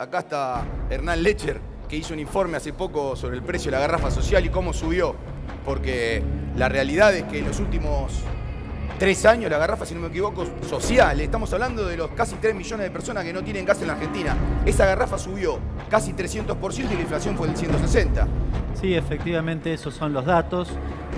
Acá está Hernán Lecher, que hizo un informe hace poco sobre el precio de la garrafa social y cómo subió. Porque la realidad es que en los últimos 3 años la garrafa, si no me equivoco, social. Estamos hablando de los casi 3 millones de personas que no tienen gas en la Argentina. Esa garrafa subió casi 300% y la inflación fue del 160%. Sí, efectivamente, esos son los datos.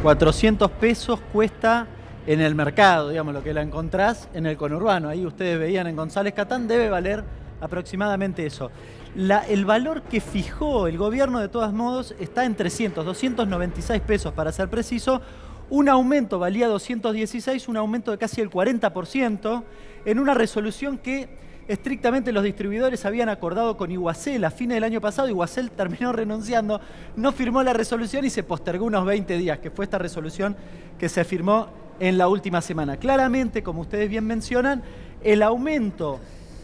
400 pesos cuesta en el mercado, digamos, lo que la encontrás en el conurbano. Ahí ustedes veían en González Catán, debe valer aproximadamente eso. El valor que fijó el gobierno, de todos modos, está en 296 pesos para ser preciso. Un aumento valía 216, un aumento de casi el 40%, en una resolución que estrictamente los distribuidores habían acordado con Iguacel a fines del año pasado. Iguacel terminó renunciando, no firmó la resolución y se postergó unos 20 días, que fue esta resolución que se firmó en la última semana. Claramente, como ustedes bien mencionan, el aumento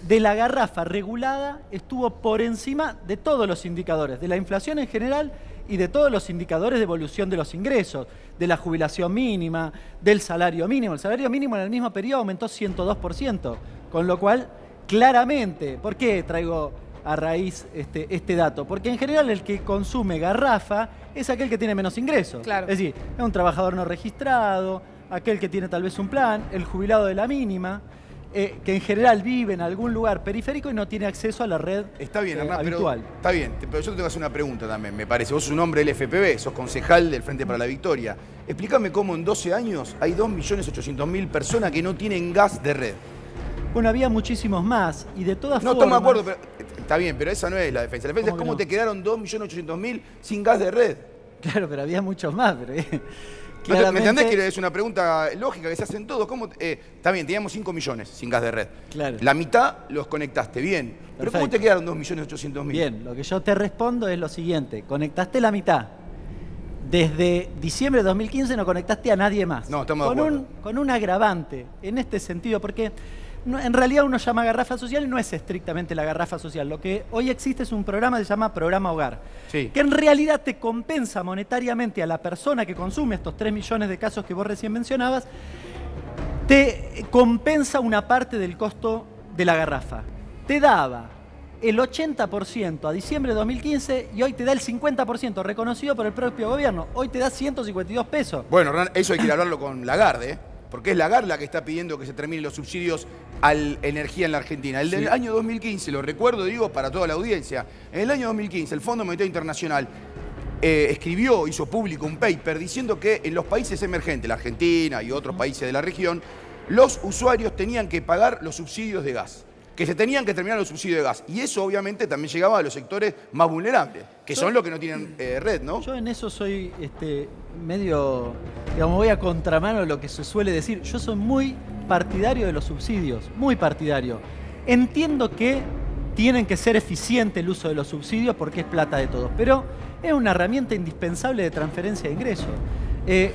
de la garrafa regulada estuvo por encima de todos los indicadores, de la inflación en general y de todos los indicadores de evolución de los ingresos, de la jubilación mínima, del salario mínimo. El salario mínimo en el mismo periodo aumentó 102%, con lo cual, claramente, ¿por qué traigo a raíz este dato? Porque en general el que consume garrafa es aquel que tiene menos ingresos. Claro. Es decir, es un trabajador no registrado, aquel que tiene tal vez un plan, el jubilado de la mínima, que en general vive en algún lugar periférico y no tiene acceso a la red Está bien, Hernán, habitual. pero está bien, pero yo te tengo que hacer una pregunta también, me parece. Vos sos un hombre del FPV, sos concejal del Frente para la Victoria. Explícame cómo en 12 años hay 2.800.000 personas que no tienen gas de red. Bueno, había muchísimos más y de todas No, formas... estoy de acuerdo, pero está bien, pero esa no es la defensa. La defensa es cómo no? te quedaron 2.800.000 sin gas de red. Claro, pero había muchos más. Pero, ¿Me entendés que es una pregunta lógica que se hacen todos? ¿Cómo, está bien, teníamos 5 millones sin gas de red. Claro. La mitad los conectaste, bien. Pero ¿cómo te quedaron 2.800.000? Bien, lo que yo te respondo es lo siguiente. Conectaste la mitad. Desde diciembre de 2015 no conectaste a nadie más. No, estamos de acuerdo. Con un agravante en este sentido, porque en realidad uno llama garrafa social y no es estrictamente la garrafa social. Lo que hoy existe es un programa que se llama Programa Hogar, sí, que en realidad te compensa monetariamente a la persona que consume estos 3 millones de casos que vos recién mencionabas, te compensa una parte del costo de la garrafa. Te daba el 80% a diciembre de 2015 y hoy te da el 50% reconocido por el propio gobierno. Hoy te da 152 pesos. Bueno, Hernán, eso hay que ir a hablarlo con Lagarde, porque es Lagarde la que está pidiendo que se terminen los subsidios a la energía en la Argentina. El del año 2015, lo recuerdo, digo, para toda la audiencia. En el año 2015, el Fondo Monetario Internacional hizo público un paper diciendo que en los países emergentes, la Argentina y otros países de la región, los usuarios tenían que pagar los subsidios de gas, que se tenían que terminar los subsidios de gas. Y eso obviamente también llegaba a los sectores más vulnerables, que son los que no tienen red, ¿no? Yo en eso soy medio, digamos, voy a contramano de lo que se suele decir. Yo soy muy partidario de los subsidios, muy partidario. Entiendo que tienen que ser eficiente el uso de los subsidios porque es plata de todos, pero es una herramienta indispensable de transferencia de ingresos.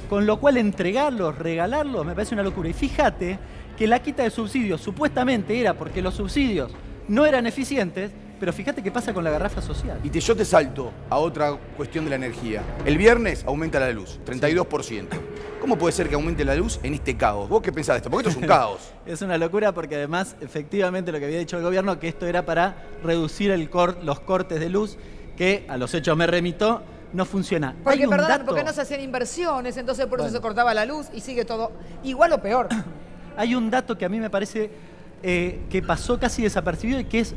Con lo cual entregarlos, regalarlos, me parece una locura. Y fíjate que la quita de subsidios supuestamente era porque los subsidios no eran eficientes, pero fíjate qué pasa con la garrafa social. Y yo te salto a otra cuestión de la energía. El viernes aumenta la luz, 32%. ¿Cómo puede ser que aumente la luz en este caos? ¿Vos qué pensás de esto? Porque esto es un caos. Es una locura porque además, efectivamente, lo que había dicho el gobierno, que esto era para reducir los cortes de luz, que a los hechos me remito, no funciona. Porque, perdón, porque no se hacían inversiones, entonces por eso se cortaba la luz y sigue todo igual o peor. Hay un dato que a mí me parece que pasó casi desapercibido y que es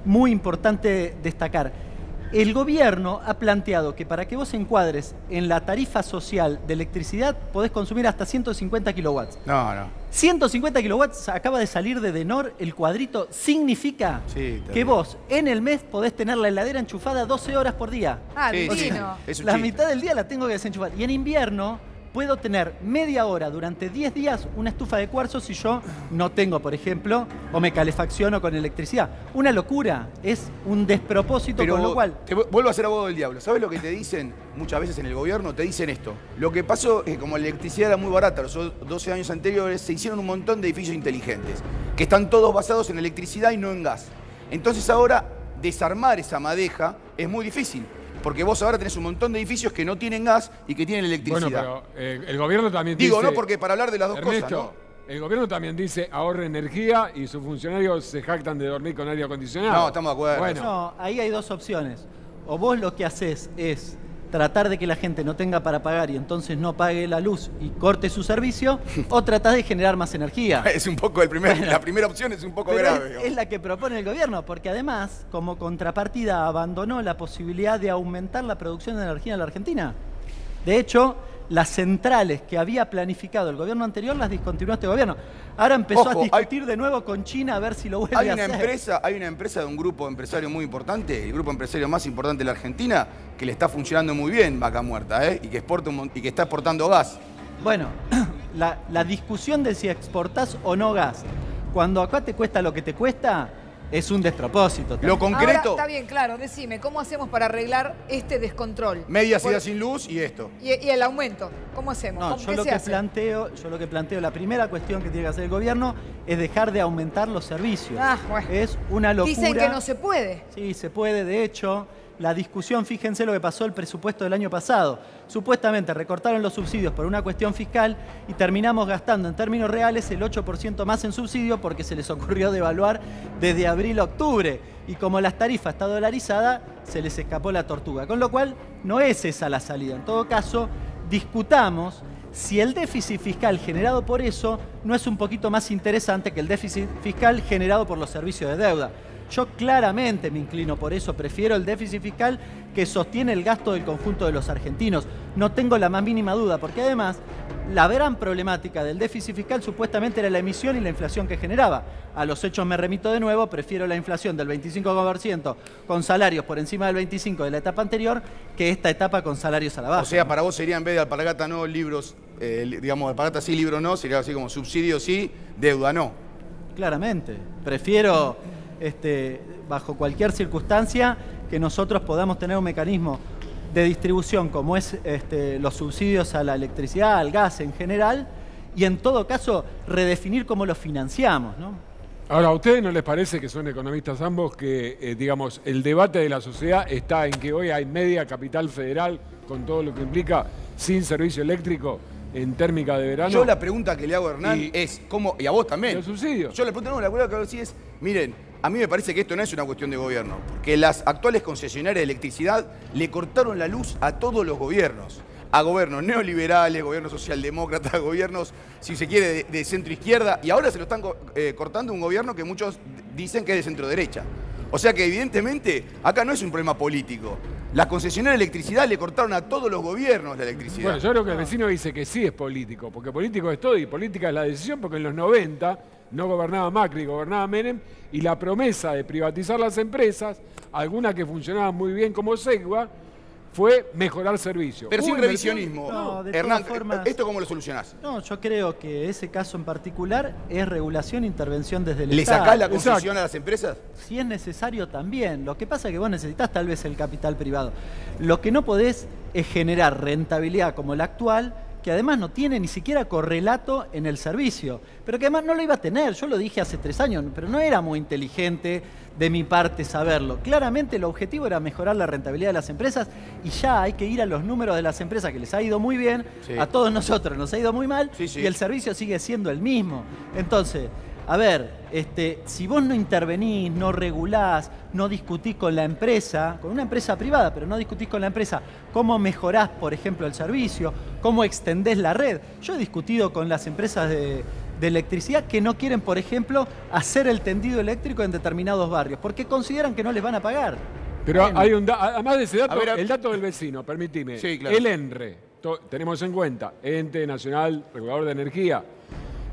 muy importante destacar. El gobierno ha planteado que para que vos encuadres en la tarifa social de electricidad podés consumir hasta 150 kilowatts. No. 150 kilowatts acaba de salir de Denor, el cuadrito, significa que vos en el mes podés tener la heladera enchufada 12 horas por día. Ah, Sí, divino. es un La chiste. mitad del día la tengo que desenchufar. Y en invierno puedo tener media hora durante 10 días una estufa de cuarzo si yo no tengo, por ejemplo, o me calefacciono con electricidad. Una locura, es un despropósito, Pero con lo cual... te vuelvo a ser abogado del diablo. ¿Sabes lo que te dicen muchas veces en el gobierno? Te dicen esto. Lo que pasó es que como la electricidad era muy barata los 12 años anteriores, se hicieron un montón de edificios inteligentes, que están todos basados en electricidad y no en gas. Entonces ahora desarmar esa madeja es muy difícil. Porque vos ahora tenés un montón de edificios que no tienen gas y que tienen electricidad. Bueno, pero el gobierno también Digo, dice... no, porque para hablar de las dos Ernesto, cosas, ¿no? El gobierno también dice ahorre energía y sus funcionarios se jactan de dormir con aire acondicionado. No, estamos de acuerdo. Bueno, No, ahí hay dos opciones. O vos lo que haces es tratar de que la gente no tenga para pagar y entonces no pague la luz y corte su servicio, o tratás de generar más energía. Es un poco la primera opción es un poco Pero grave. es la que propone el gobierno, porque además, como contrapartida, abandonó la posibilidad de aumentar la producción de energía en la Argentina. De hecho, las centrales que había planificado el gobierno anterior las discontinuó este gobierno. Ahora empezó a discutir de nuevo con China a ver si lo vuelve a hacer. Hay una empresa de un grupo empresario muy importante, el grupo empresario más importante de la Argentina, que le está funcionando muy bien Vaca Muerta, y que está exportando gas. Bueno, la discusión de si exportás o no gas, cuando acá te cuesta lo que te cuesta, es un despropósito. Lo concreto... Ahora, está bien, claro, decime, ¿cómo hacemos para arreglar este descontrol? Media ciudad sin luz y esto. Y el aumento, ¿cómo hacemos? No, yo lo que planteo, la primera cuestión que tiene que hacer el gobierno es dejar de aumentar los servicios. Bueno. Es una locura. Dicen que no se puede. Sí, se puede. De hecho, la discusión, fíjense lo que pasó el presupuesto del año pasado. Supuestamente recortaron los subsidios por una cuestión fiscal y terminamos gastando en términos reales el 8% más en subsidio porque se les ocurrió devaluar desde abril a octubre. Y como la tarifa está dolarizada, se les escapó la tortuga. Con lo cual, no es esa la salida. En todo caso, discutamos si el déficit fiscal generado por eso no es un poquito más interesante que el déficit fiscal generado por los servicios de deuda. Yo claramente me inclino por eso, prefiero el déficit fiscal que sostiene el gasto del conjunto de los argentinos. No tengo la más mínima duda, porque además la gran problemática del déficit fiscal supuestamente era la emisión y la inflación que generaba. A los hechos me remito de nuevo, prefiero la inflación del 25% con salarios por encima del 25% de la etapa anterior que esta etapa con salarios a la baja. O sea, para vos sería en vez de alpargata no, libros, digamos, alpargata sí, libro no, sería así como subsidio sí, deuda no. Claramente, prefiero... bajo cualquier circunstancia, que nosotros podamos tener un mecanismo de distribución como es los subsidios a la electricidad, al gas en general, y en todo caso redefinir cómo lo financiamos, ¿no? Ahora, ¿a ustedes no les parece, que son economistas ambos, que digamos, el debate de la sociedad está en que hoy hay media capital federal, con todo lo que implica, sin servicio eléctrico en térmica de verano? Yo la pregunta que le hago a Hernán es, ¿cómo? Y a vos también. ¿Los subsidios? Yo la pregunta que hago así es, miren, a mí me parece que esto no es una cuestión de gobierno, porque las actuales concesionarias de electricidad le cortaron la luz a todos los gobiernos. A gobiernos neoliberales, gobiernos socialdemócratas, gobiernos, si se quiere, de centro izquierda, y ahora se lo están cortando un gobierno que muchos dicen que es de centro derecha. O sea que evidentemente acá no es un problema político. Las concesionarias de electricidad le cortaron a todos los gobiernos la electricidad. Bueno, yo creo que el vecino dice que sí es político, porque político es todo y política es la decisión, porque en los 90 no gobernaba Macri, gobernaba Menem, y la promesa de privatizar las empresas, algunas que funcionaban muy bien como Segua, fue mejorar servicios. Pero sin revisionismo. No, de Hernán, todas formas, ¿esto cómo lo solucionás? No, yo creo que ese caso en particular es regulación e intervención desde el ¿Le Estado. sacás la concesión a las empresas? Si es necesario también. Lo que pasa es que vos necesitas tal vez el capital privado. Lo que no podés es generar rentabilidad como la actual, que además no tiene ni siquiera correlato en el servicio, pero que además no lo iba a tener. Yo lo dije hace 3 años, pero no era muy inteligente de mi parte saberlo. Claramente el objetivo era mejorar la rentabilidad de las empresas y ya hay que ir a los números de las empresas que les ha ido muy bien, sí. A todos nosotros nos ha ido muy mal, sí, sí. Y el servicio sigue siendo el mismo. Entonces, a ver, si vos no intervenís, no regulás, no discutís con la empresa, con una empresa privada, pero no discutís con la empresa cómo mejorás, por ejemplo, el servicio, cómo extendés la red. Yo he discutido con las empresas de electricidad que no quieren, por ejemplo, hacer el tendido eléctrico en determinados barrios, porque consideran que no les van a pagar. Pero bueno, hay además de ese dato, el dato del vecino, permitime. Sí, claro. El ENRE, tenemos en cuenta, Ente Nacional Regulador de Energía,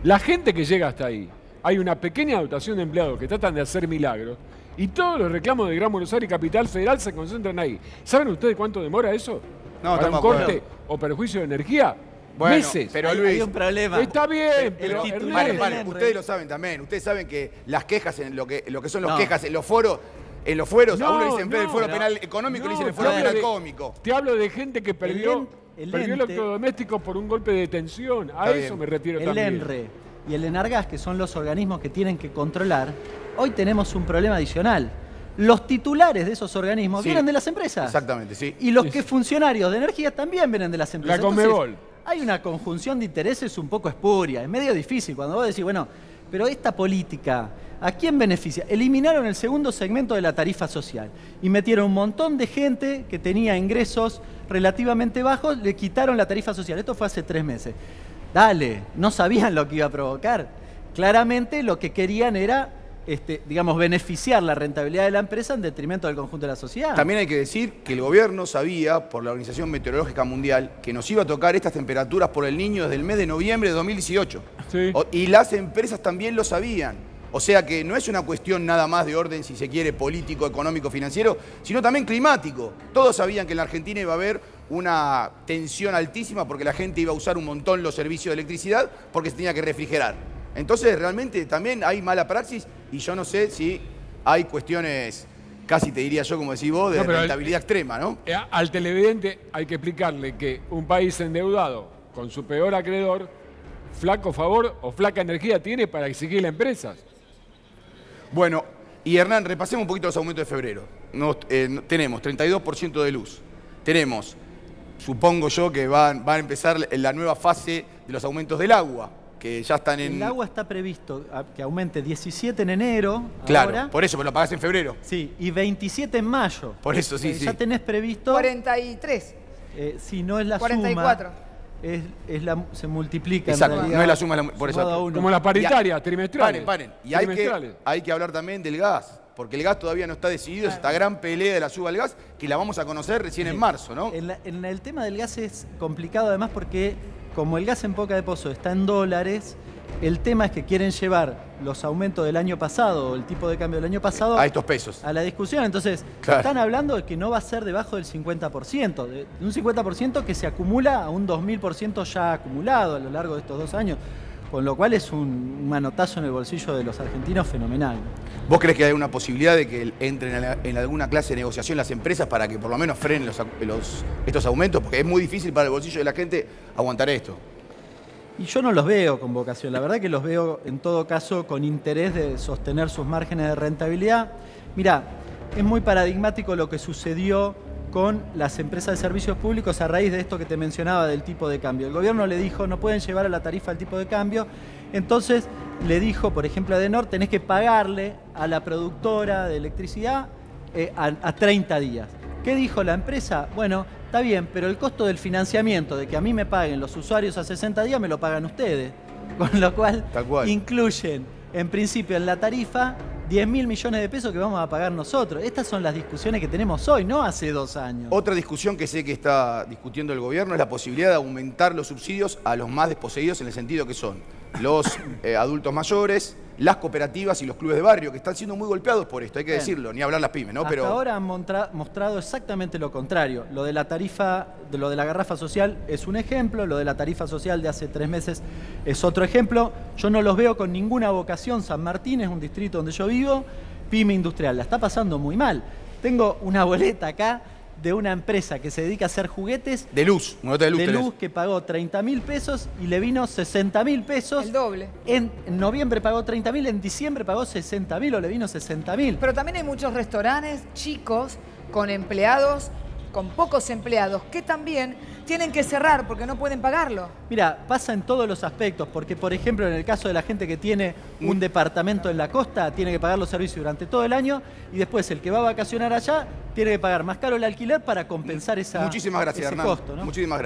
la gente que llega hasta ahí, hay una pequeña dotación de empleados que tratan de hacer milagros y todos los reclamos de Gran Buenos Aires y Capital Federal se concentran ahí. ¿Saben ustedes cuánto demora eso? No, para un corte o perjuicio de energía. Bueno, meses. Pero Luis, hay un problema. Está bien, pero pare, ustedes lo saben también. Ustedes saben que las quejas, en lo que son las quejas en los foros, a uno le dicen en vez del foro penal económico, le dicen el foro penal cómico. Te hablo de gente que perdió electrodomésticos por un golpe de detención. A eso me refiero también. El ENRE y el ENARGAS, que son los organismos que tienen que controlar, hoy tenemos un problema adicional. Los titulares de esos organismos vienen de las empresas. Exactamente, sí. Y los funcionarios de energía también vienen de las empresas. La Conmebol. hay una conjunción de intereses un poco espuria, es medio difícil cuando vos decís, bueno, pero esta política, ¿a quién beneficia? Eliminaron el segundo segmento de la tarifa social y metieron un montón de gente que tenía ingresos relativamente bajos, le quitaron la tarifa social. Esto fue hace 3 meses. Dale, no sabían lo que iba a provocar. Claramente lo que querían era, digamos, beneficiar la rentabilidad de la empresa en detrimento del conjunto de la sociedad. También hay que decir que el gobierno sabía, por la Organización Meteorológica Mundial, que nos iba a tocar estas temperaturas por el Niño desde el mes de noviembre de 2018. Sí. Y las empresas también lo sabían. O sea que no es una cuestión nada más de orden, si se quiere, político, económico, financiero, sino también climático. Todos sabían que en la Argentina iba a haber una tensión altísima porque la gente iba a usar un montón los servicios de electricidad porque se tenía que refrigerar. Entonces, realmente también hay mala praxis y yo no sé si hay cuestiones, casi te diría yo, como decís vos, de rentabilidad extrema, ¿no? Al televidente hay que explicarle que un país endeudado con su peor acreedor, flaco favor o flaca energía tiene para exigirle a empresas. Bueno, y Hernán, repasemos un poquito los aumentos de febrero. Tenemos 32% de luz. Tenemos, supongo yo, que va a empezar la nueva fase de los aumentos del agua, que ya están en... El agua está previsto que aumente 17 en enero. Claro, ahora, por eso, pero lo pagás en febrero. sí, y 27 en mayo. Por eso, sí, sí. Ya tenés previsto... 43. Si no es la 44. suma... se multiplica. Exacto, en realidad, no es la suma, por eso. sumado a uno. Como la paritaria, trimestrales. Paren. Y Trimestrales. hay que hablar también del gas, porque el gas todavía no está decidido, es esta gran pelea de la suba del gas, que la vamos a conocer recién en marzo, ¿no? En el tema del gas es complicado además porque como el gas en Boca de Pozo está en dólares, el tema es que quieren llevar los aumentos del año pasado o el tipo de cambio del año pasado A estos pesos. a la discusión. Entonces, Claro. están hablando de que no va a ser debajo del 50%, de un 50% que se acumula a un 2000% ya acumulado a lo largo de estos 2 años, con lo cual es un manotazo en el bolsillo de los argentinos fenomenal. ¿Vos crees que hay una posibilidad de que entren en alguna clase de negociación las empresas para que por lo menos frenen estos aumentos? Porque es muy difícil para el bolsillo de la gente aguantar esto. Y yo no los veo con vocación, la verdad que los veo en todo caso con interés de sostener sus márgenes de rentabilidad. Mirá, es muy paradigmático lo que sucedió con las empresas de servicios públicos a raíz de esto que te mencionaba del tipo de cambio. El gobierno le dijo, no pueden llevar a la tarifa el tipo de cambio, entonces le dijo, por ejemplo, a Edenor, tenés que pagarle a la productora de electricidad a 30 días. ¿Qué dijo la empresa? Bueno, está bien, pero el costo del financiamiento, de que a mí me paguen los usuarios a 60 días, me lo pagan ustedes. Con lo cual, Tal cual. incluyen, en principio, en la tarifa, 10.000 millones de pesos que vamos a pagar nosotros. Estas son las discusiones que tenemos hoy, no hace 2 años. Otra discusión que sé que está discutiendo el gobierno es la posibilidad de aumentar los subsidios a los más desposeídos en el sentido que son los adultos mayores, las cooperativas y los clubes de barrio, que están siendo muy golpeados por esto, hay que Bien. decirlo, ni hablar las pymes, ¿no? Hasta ahora han mostrado exactamente lo contrario. Lo de la tarifa, lo de la garrafa social es un ejemplo, lo de la tarifa social de hace 3 meses es otro ejemplo. Yo no los veo con ninguna vocación. San Martín es un distrito donde yo vivo, pyme industrial, la está pasando muy mal. Tengo una boleta acá de una empresa que se dedica a hacer juguetes De luz, una nota de luz. de tenés. luz que pagó 30.000 pesos y le vino 60.000 pesos. El doble. En noviembre pagó 30.000, en diciembre pagó 60.000 o le vino 60.000. Pero también hay muchos restaurantes chicos con empleados, con pocos empleados, que también tienen que cerrar porque no pueden pagarlo. Mira, pasa en todos los aspectos, porque por ejemplo en el caso de la gente que tiene un departamento en la costa, tiene que pagar los servicios durante todo el año y después el que va a vacacionar allá tiene que pagar más caro el alquiler para compensar Muchísimas gracias, ese Hernán. costo, ¿no? Muchísimas gracias.